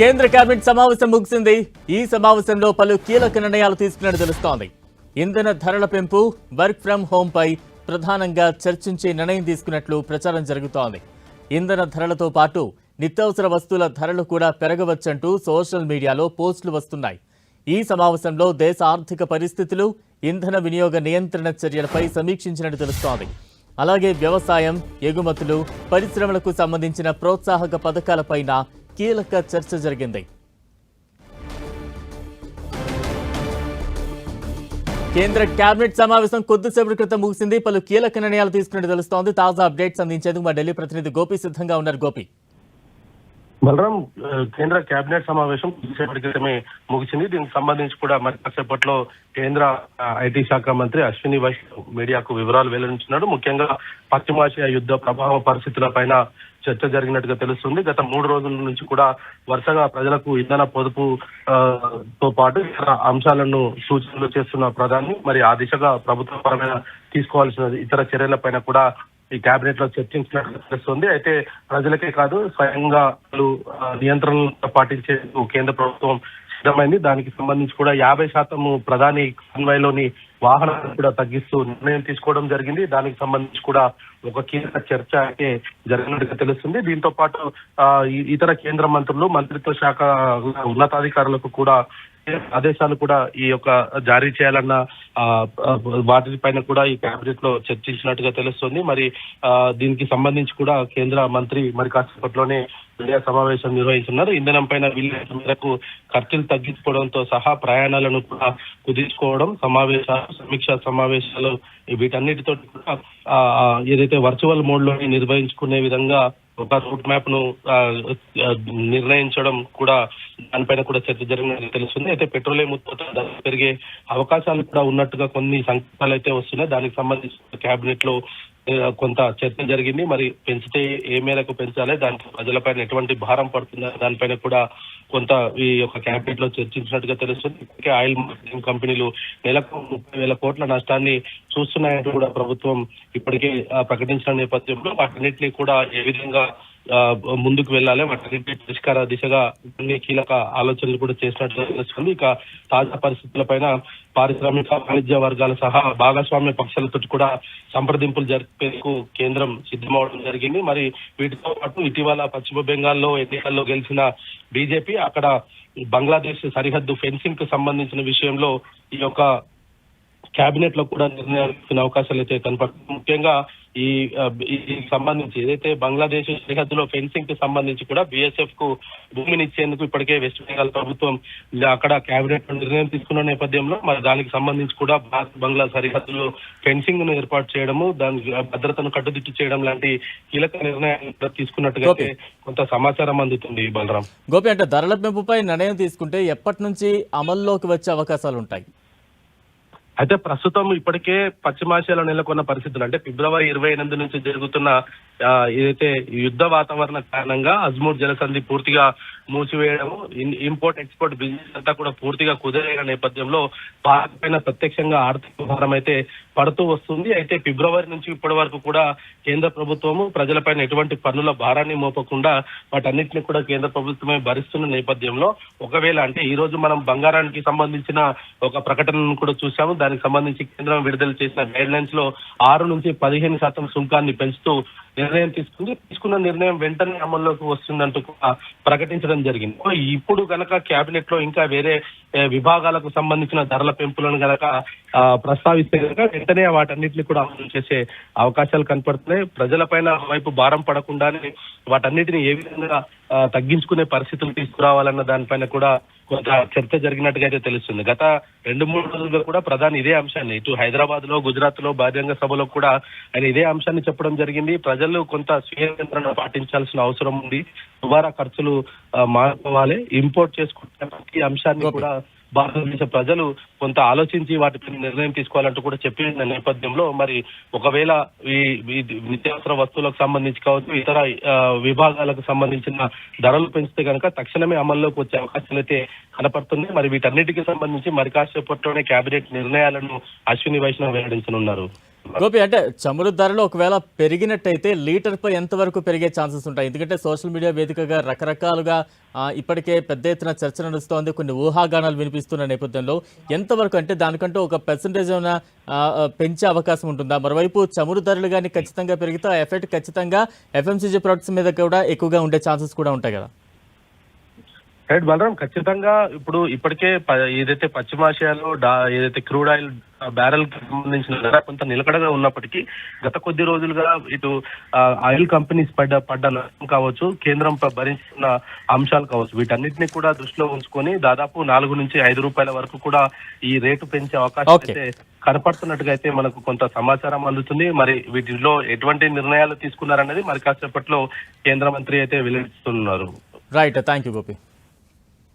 కేంద్ర కేబినెట్ సమావేశం ముగిసింది. ఈ సమావేశంలో పలు కీలక నిర్ణయాలు తీసుకున్నట్టు తెలుస్తోంది. ఇంధన ధరల పెంపు, వర్క్ ఫ్రం హోం పై ప్రధానంగా చర్చించే నిర్ణయం తీసుకున్నట్లు ప్రచారం జరుగుతోంది. ఇంధన ధరలతో పాటు నిత్యావసర వస్తువుల ధరలు కూడా పెరగవచ్చంటూ సోషల్ మీడియాలో పోస్టులు వస్తున్నాయి. ఈ సమావేశంలో దేశ ఆర్థిక పరిస్థితులు, ఇంధన వినియోగ నియంత్రణ చర్యలపై సమీక్షించినట్టు తెలుస్తోంది. అలాగే వ్యవసాయం, ఎగుమతులు, పరిశ్రమలకు సంబంధించిన ప్రోత్సాహక పథకాలపైన కీలక చర్చ జరిగింది. కేంద్ర కేబినెట్ సమావేశం కొద్దిసేపటి క్రితం ముగిసింది. పలు కీలక నిర్ణయాలు తీసుకున్నట్టు తెలుస్తోంది. తాజా అప్డేట్స్ అందించేందుకు మా ఢిల్లీ ప్రతినిధి గోపి సిద్ధంగా ఉన్నారు. గోపి, బలరాం, కేంద్ర కేబినెట్ సమావేశం కొద్దిసేపటి క్రితమే ముగిసింది. దీనికి సంబంధించి కూడా మరి కాసేపట్లో కేంద్ర ఐటీ శాఖ మంత్రి అశ్విని వైష్ణవ్ మీడియాకు వివరాలు వెల్లడించినాడు. ముఖ్యంగా పశ్చిమాసియా యుద్ధ ప్రభావ పరిస్థితులపైన చర్చ జరిగినట్టుగా తెలుస్తుంది. గత 3 రోజుల నుంచి కూడా వరుసగా ప్రజలకు ఇంధన పొదుపు తో పాటు ఇతర అంశాలను సూచనలు చేస్తున్న ప్రధాని మరి ఆ దిశగా ప్రభుత్వపరమైన తీసుకోవాల్సిన ఇతర చర్యలపైన కూడా ఈ కేబినెట్ లో చర్చించినట్లు తెలుస్తుంది. అయితే ప్రజలకే కాదు, స్వయంగా నియంత్రణలు పాటించేందుకు కేంద్ర ప్రభుత్వం సిద్ధమైంది. దానికి సంబంధించి కూడా 50% ప్రధాని కాన్వాయ్లోని వాహనాలను కూడా తగ్గిస్తూ నిర్ణయం తీసుకోవడం జరిగింది. దానికి సంబంధించి కూడా ఒక కీలక చర్చ అయితే జరిగినట్టుగా తెలుస్తుంది. దీంతో పాటు ఇతర కేంద్ర మంత్రులు, మంత్రిత్వ శాఖ ఉన్నతాధికారులకు కూడా ఆదేశాలు కూడా ఈ యొక్క జారీ చేయాలన్న వాటిపైన కూడా ఈ కేబినెట్ లో చర్చించినట్టుగా తెలుస్తుంది. మరి దీనికి సంబంధించి కూడా కేంద్ర మంత్రి మరి కాసేపట్లోనే మీడియా సమావేశం నిర్వహిస్తున్నారు. ఇంధనం పైన వీలైనంత మేరకు ఖర్చులు తగ్గించుకోవడంతో సహా ప్రయాణాలను కూడా కుదించుకోవడం, సమీక్షా సమావేశాలు వీటన్నిటితో కూడా ఏదైతే వర్చువల్ మోడ్ లోనే నిర్వహించుకునే విధంగా ఒక రూట్ మ్యాప్ ను నిర్ణయించడం కూడా దానిపైన కూడా చర్చ జరిగినట్టు తెలుస్తుంది. అయితే పెట్రోలియం ఉత్పత్తుల ధర పెరిగే అవకాశాలు కూడా ఉన్నట్టుగా కొన్ని సంకేతాలు అయితే వస్తున్నాయి. దానికి సంబంధించిన కేబినెట్ లో కొంత చర్చ జరిగింది. మరి పెంచితే ఏ మేరకు పెంచాలి, దానికి ప్రజలపైన ఎటువంటి భారం పడుతుందా దానిపైన కూడా కొంత ఈ యొక్క కేబినెట్ లో చర్చించినట్టుగా తెలుస్తుంది. ఇప్పటికే ఆయిల్ మార్కెటింగ్ కంపెనీలు నెలకు 30,000 కోట్ల నష్టాన్ని చూస్తున్నాయంటూ కూడా ప్రభుత్వం ఇప్పటికే ప్రకటించిన నేపథ్యంలో వాటన్నిటినీ కూడా ఏ విధంగా ముందుకు వెళ్ళాలి, వాటన్నింటి పరిష్కార దిశగా కొన్ని కీలక ఆలోచనలు కూడా చేసినట్టు తెలుస్తుంది. ఇక తాజా పరిస్థితులపైన పారిశ్రామిక వాణిజ్య వర్గాల సహా భాగస్వామ్య పక్షాలతో కూడా సంప్రదింపులు జరిపేందుకు కేంద్రం సిద్ధమవడం జరిగింది. మరి వీటితో పాటు ఇటీవల పశ్చిమ బెంగాల్లో ఎన్నికల్లో గెలిచిన బీజేపీ అక్కడ బంగ్లాదేశ్ సరిహద్దు ఫెన్సింగ్ కు సంబంధించిన విషయంలో ఈ యొక్క కేబినెట్ లో కూడా నిర్ణయాలు అవకాశాలు అయితే కనపడుతుంది. ముఖ్యంగా ఈ సంబంధించి ఏదైతే బంగ్లాదేశ్ సరిహద్దులో ఫెన్సింగ్ కు సంబంధించి కూడా బిఎస్ఎఫ్ కు భూమిని ఇచ్చేందుకు ఇప్పటికే వెస్ట్ బెంగాల్ ప్రభుత్వం అక్కడ కేబినెట్ నేపథ్యంలో తీసుకున్న నేపథ్యంలో మరి దానికి సంబంధించి కూడా బంగ్లా సరిహద్దులో ఫెన్సింగ్ ను ఏర్పాటు చేయడము, దాని భద్రతను కట్టుదిట్టు చేయడం లాంటి కీలక నిర్ణయాలు తీసుకున్నట్టుగా కొంత సమాచారం అందుతుంది. బలరాం, గోపి, అంటే ధరల పెంపుపై నిర్ణయం తీసుకుంటే ఎప్పటి నుంచి అమల్లోకి వచ్చే అవకాశాలు ఉంటాయి? అయితే ప్రస్తుతం ఇప్పటికే పశ్చిమాసియాలో నెలకొన్న పరిస్థితులు అంటే ఫిబ్రవరి 28 నుంచి జరుగుతున్న ఏదైతే యుద్ధ వాతావరణ కారణంగా అజ్మూర్ జలసంధి పూర్తిగా మూసివేయడము, ఇంపోర్ట్ ఎక్స్పోర్ట్ బిజినెస్ అంతా కూడా పూర్తిగా కుదిరైన నేపథ్యంలో భారత్ పైన ప్రత్యక్షంగా ఆర్థిక భారం అయితే పడుతూ వస్తుంది. అయితే ఫిబ్రవరి నుంచి ఇప్పటి వరకు కూడా కేంద్ర ప్రభుత్వము ప్రజలపైన ఎటువంటి పన్నుల భారాన్ని మోపకుండా వాటన్నిటిని కూడా కేంద్ర ప్రభుత్వమే భరిస్తున్న నేపథ్యంలో ఒకవేళ అంటే ఈ రోజు మనం బంగారానికి సంబంధించిన ఒక ప్రకటనను కూడా చూసాము. దానికి సంబంధించి కేంద్రం విడుదల చేసిన గైడ్ లైన్స్ లో 6 నుంచి 15% సుంకాన్ని పెంచుతూ నిర్ణయం తీసుకున్న నిర్ణయం వెంటనే అమల్లోకి వస్తుందంటూ కూడా ప్రకటించడం జరిగింది. ఇప్పుడు కనుక కేబినెట్ లో ఇంకా వేరే విభాగాలకు సంబంధించిన ధరల పెంపులను కనుక ప్రస్తావిస్తే కనుక వెంటనే వాటన్నిటిని కూడా అమలు చేసే అవకాశాలు కనపడుతున్నాయి. ప్రజలపైన వైపు భారం పడకుండానే వాటన్నిటిని ఏ విధంగా తగ్గించుకునే పరిస్థితులు తీసుకురావాలన్న దానిపైన కూడా కొంత చర్చ జరిగినట్టుగా అయితే తెలుస్తుంది. గత 2-3 రోజులుగా కూడా ప్రధాని ఇదే అంశాన్ని ఇటు హైదరాబాద్ లో, గుజరాత్ లో బహిరంగ సభలో కూడా ఆయన ఇదే అంశాన్ని చెప్పడం జరిగింది. ప్రజలు కొంత స్వీయ నియంత్రణ పాటించాల్సిన అవసరం ఉంది, దుబారా ఖర్చులు మానుకోవాలి, ఇంపోర్ట్ చేసుకుంటే ప్రతి అంశాన్ని కూడా భారతదేశ ప్రజలు కొంత ఆలోచించి వాటిపై నిర్ణయం తీసుకోవాలంటూ కూడా చెప్పిన నేపథ్యంలో మరి ఒకవేళ ఈ నిత్యావసర వస్తువులకు సంబంధించి కావచ్చు, ఇతర విభాగాలకు సంబంధించిన ధరలు పెంచితే కనుక తక్షణమే అమల్లోకి వచ్చే అవకాశాలు అయితే కనపడుతుంది. మరి వీటన్నిటికీ సంబంధించి మరి కాసేపట్లోనే కేబినెట్ నిర్ణయాలను అశ్విని వైష్ణవ్ వెల్లడించనున్నారు. గోపి, అంటే చమురు ధరలు ఒకవేళ పెరిగినట్టయితే లీటర్పై ఎంతవరకు పెరిగే ఛాన్సెస్ ఉంటాయి? ఎందుకంటే సోషల్ మీడియా వేదికగా రకరకాలుగా ఇప్పటికే పెద్ద ఎత్తున చర్చ నడుస్తోంది, కొన్ని ఊహాగానాలు వినిపిస్తున్న నేపథ్యంలో ఎంతవరకు, అంటే దానికంటూ ఒక పర్సంటేజ్ ఏమైనా పెంచే అవకాశం ఉంటుందా? మరోవైపు చమురు ధరలు కానీ ఖచ్చితంగా పెరిగితే ఆ ఎఫెక్ట్ ఖచ్చితంగా ఎఫ్ఎంసీజీ ప్రొడక్ట్స్ మీద కూడా ఎక్కువగా ఉండే ఛాన్సెస్ కూడా ఉంటాయి కదా? రైట్ బలరాం, ఖచ్చితంగా ఇప్పుడు ఇప్పటికే ఏదైతే పశ్చిమాసియాలో ఏదైతే క్రూడ్ ఆయిల్ బ్యారెల్ కి సంబంధించిన ధర కొంత నిలకడగా ఉన్నప్పటికీ గత కొద్ది రోజులుగా ఇటు ఆయిల్ కంపెనీస్ పడ్డ నష్టం కావచ్చు, కేంద్రం భరిస్తున్న అంశాలు కావచ్చు, వీటన్నిటిని కూడా దృష్టిలో ఉంచుకొని దాదాపు 4 నుంచి 5 రూపాయల వరకు కూడా ఈ రేటు పెంచే అవకాశం అయితే కనపడుతున్నట్టుగా అయితే మనకు కొంత సమాచారం అందుతుంది. మరి వీటిలో ఎటువంటి నిర్ణయాలు తీసుకున్నారనేది మరి కాసేపట్లో కేంద్ర మంత్రి అయితే వెల్లడిస్తున్నారు. Right, thank you Gopi.